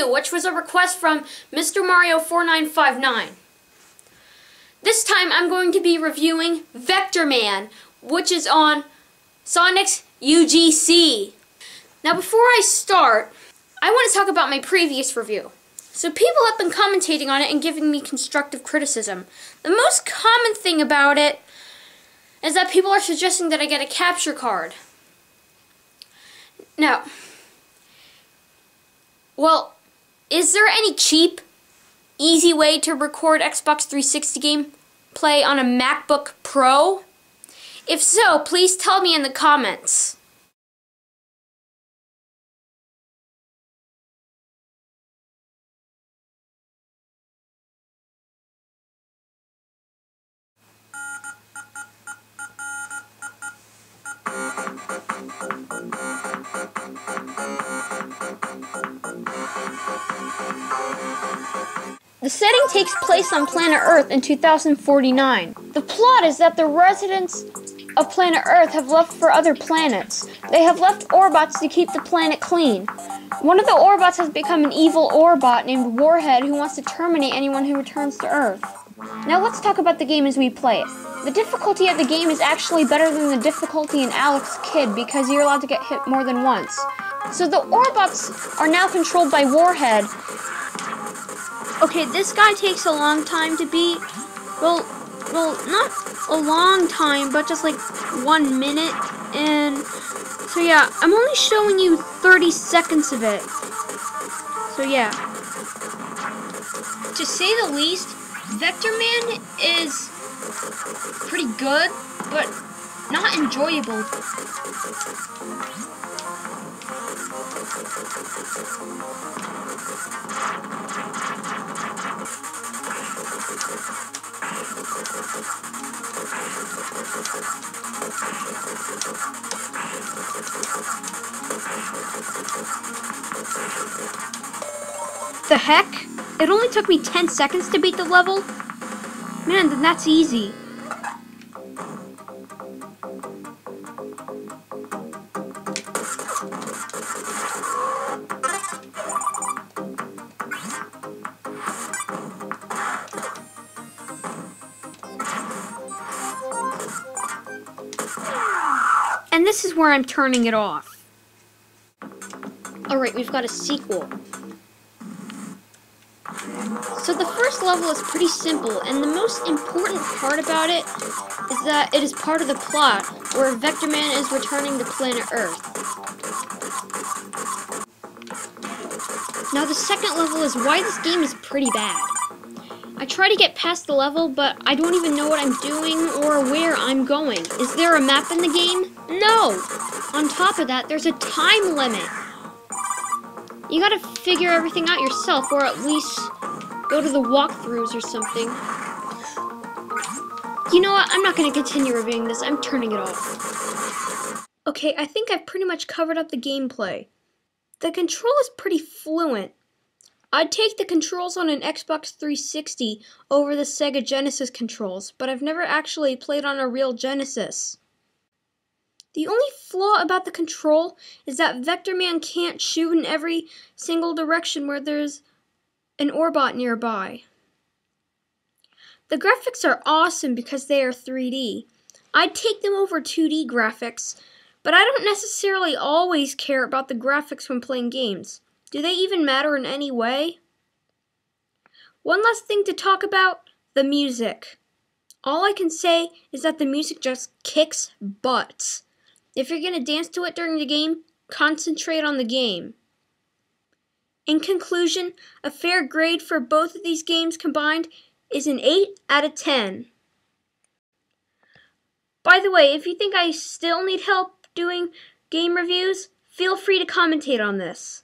review, which was a request from Mr. Mario 4959. This time I'm going to be reviewing Vectorman, which is on Sonic's UGC. Now before I start, I want to talk about my previous review. So people have been commentating on it and giving me constructive criticism. The most common thing about it is that people are suggesting that I get a capture card. Now, well, is there any cheap, easy way to record Xbox 360 gameplay on a MacBook Pro? If so, please tell me in the comments. The setting takes place on planet Earth in 2049. The plot is that the residents of planet Earth have left for other planets. They have left Orbots to keep the planet clean. One of the Orbots has become an evil Orbot named Warhead who wants to terminate anyone who returns to Earth. Now let's talk about the game as we play it. The difficulty of the game is actually better than the difficulty in Alex Kidd because you're allowed to get hit more than once. So the Orbots are now controlled by Warhead. Okay, this guy takes a long time to beat. Well, not a long time, but just like 1 minute. And so yeah, I'm only showing you 30 seconds of it. So yeah. To say the least, Vectorman is pretty good, but not enjoyable. The heck? It only took me 10 seconds to beat the level? Man, then that's easy. And this is where I'm turning it off. Alright, we've got a sequel. So the first level is pretty simple, and the most important part about it is that it is part of the plot, where Vectorman is returning to planet Earth. Now the second level is why this game is pretty bad. I try to get past the level, but I don't even know what I'm doing or where I'm going. Is there a map in the game? No! On top of that, there's a time limit. You gotta figure everything out yourself, or at least go to the walkthroughs or something. You know what? I'm not gonna continue reviewing this. I'm turning it off. Okay, I think I've pretty much covered up the gameplay. The control is pretty fluent. I'd take the controls on an Xbox 360 over the Sega Genesis controls, but I've never actually played on a real Genesis. The only flaw about the control is that Vectorman can't shoot in every single direction where there's an Orbot nearby. The graphics are awesome because they are 3D. I'd take them over 2D graphics, but I don't necessarily always care about the graphics when playing games. Do they even matter in any way? One last thing to talk about, the music. All I can say is that the music just kicks butt. If you're going to dance to it during the game, concentrate on the game. In conclusion, a fair grade for both of these games combined is an 8 out of 10. By the way, if you think I still need help doing game reviews, feel free to commentate on this.